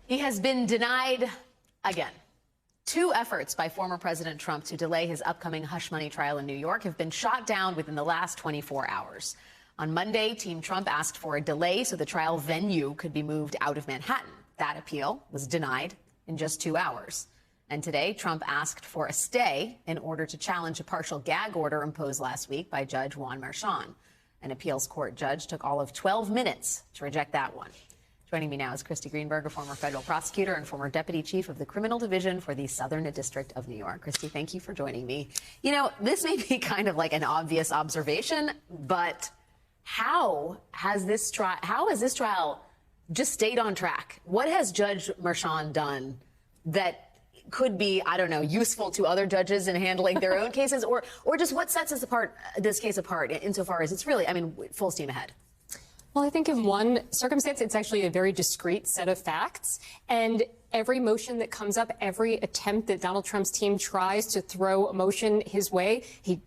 He has been denied again. Two efforts by former President Trump to delay his upcoming hush money trial in New York have been shot down within the last 24 hours. On Monday, Team Trump asked for a delay so the trial venue could be moved out of Manhattan. That appeal was denied in just 2 hours. And today, Trump asked for a stay in order to challenge a partial gag order imposed last week by Judge Juan Merchan. An appeals court judge took all of 12 minutes to reject that one. Joining me now is Kristy Greenberg, a former federal prosecutor and former deputy chief of the criminal division for the Southern District of New York. Kristy, thank you for joining me. You know, this may be kind of like an obvious observation, but how has this trial just stayed on track? What has Judge Merchan done that could be, I don't know, useful to other judges in handling their own cases, or just what sets this case apart insofar as it's really, I mean, full steam ahead? Well, I think in one circumstance, it's actually a very discrete set of facts. And every motion that comes up, every attempt that Donald Trump's team tries to throw a motion his way, he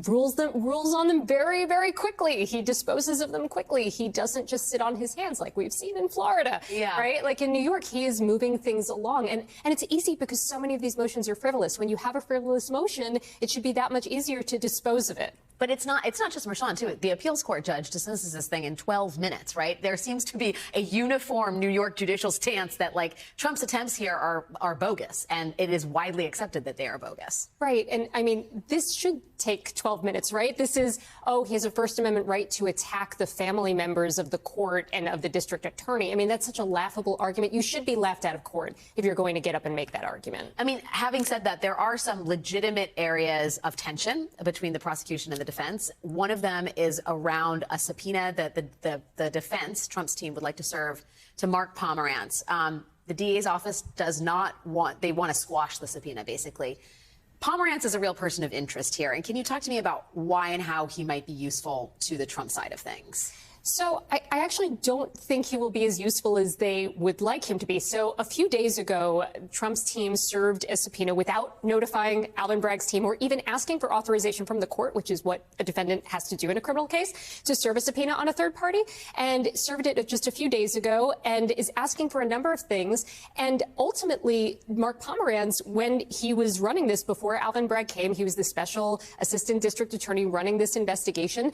rules on them very, very quickly. He disposes of them quickly. He doesn't just sit on his hands like we've seen in Florida, right? Like in New York, he is moving things along. And it's easy because so many of these motions are frivolous. When you have a frivolous motion, it should be that much easier to dispose of it. But it's not just Merchan, too. The appeals court judge dismisses this thing in 12 minutes, right? There seems to be a uniform New York judicial stance that, like, Trump's attempts here are bogus, and it is widely accepted that they are bogus. Right. And, I mean, this should take 12 minutes, right? This is, oh, he has a First Amendment right to attack the family members of the court and of the district attorney. I mean, that's such a laughable argument. You should be laughed out of court if you're going to get up and make that argument. I mean, having said that, there are some legitimate areas of tension between the prosecution and the defense. One of them is around a subpoena that the defense, Trump's team, would like to serve to Mark Pomerantz. The DA's office does not want, they want to squash the subpoena, basically. Pomerantz is a real person of interest here. And can you talk to me about why and how he might be useful to the Trump side of things? So I actually don't think he will be as useful as they would like him to be. So a few days ago, Trump's team served a subpoena without notifying Alvin Bragg's team or even asking for authorization from the court, which is what a defendant has to do in a criminal case, to serve a subpoena on a third party, and served it just a few days ago and is asking for a number of things. And ultimately, Mark Pomerantz, when he was running this before Alvin Bragg came, he was the special assistant district attorney running this investigation.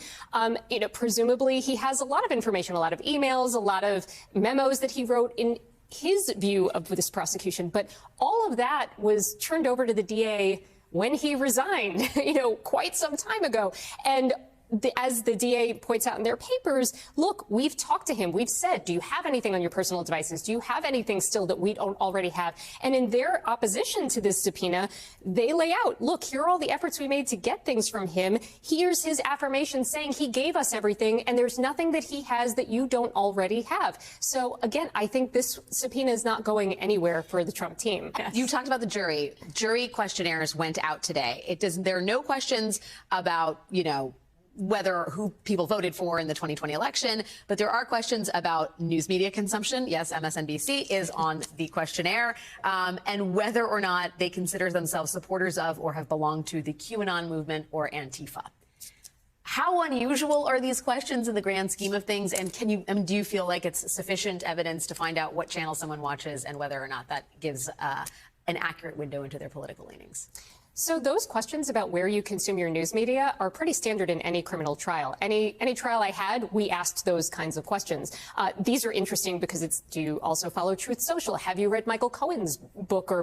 Presumably he has a lot of information, a lot of emails, a lot of memos that he wrote in his view of this prosecution. But all of that was turned over to the DA when he resigned, quite some time ago. And as the DA points out in their papers, look, we've talked to him. We've said, do you have anything on your personal devices? Do you have anything still that we don't already have? And in their opposition to this subpoena, they lay out, look, here are all the efforts we made to get things from him. Here's his affirmation saying he gave us everything, and there's nothing that he has that you don't already have. So, again, I think this subpoena is not going anywhere for the Trump team. Yes. You talked about the jury. Jury questionnaires went out today. There are no questions about, who people voted for in the 2020 election, but there are questions about news media consumption. Yes, MSNBC is on the questionnaire, and whether or not they consider themselves supporters of or have belonged to the QAnon movement or Antifa. How unusual are these questions in the grand scheme of things? And do you feel like it's sufficient evidence to find out what channel someone watches and whether or not that gives an accurate window into their political leanings? So those questions about where you consume your news media are pretty standard in any criminal trial. Any trial I had, we asked those kinds of questions. These are interesting because do you also follow Truth Social? Have you read Michael Cohen's book or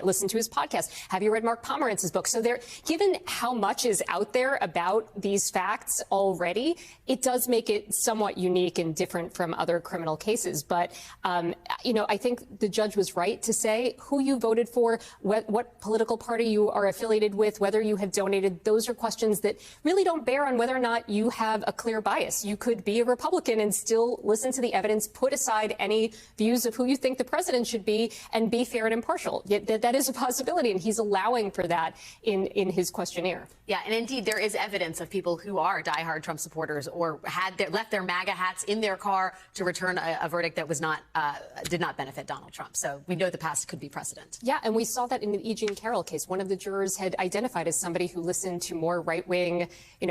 listened to his podcast? Have you read Mark Pomerantz's book? So given how much is out there about these facts already, it does make it somewhat unique and different from other criminal cases. But, I think the judge was right to say who you voted for, what political party you are affiliated with, whether you have donated. Those are questions that really don't bear on whether or not you have a clear bias. You could be a Republican and still listen to the evidence, put aside any views of who you think the president should be, and be fair and impartial. That is a possibility, and he's allowing for that in his questionnaire. Yeah, and indeed, there is evidence of people who are diehard Trump supporters or left their MAGA hats in their car to return a verdict that did not benefit Donald Trump. So we know the past could be precedent. Yeah, and we saw that in the E. Jean Carroll case. One of the jurors jurors had identified as somebody who listened to more right-wing,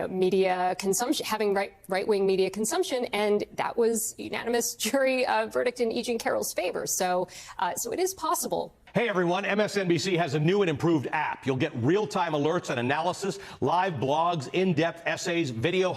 media consumption, having right-wing media consumption, and that was unanimous jury verdict in E. Jean Carroll's favor. So it is possible. Hey everyone, MSNBC has a new and improved app. You'll get real-time alerts and analysis, live blogs, in-depth essays, video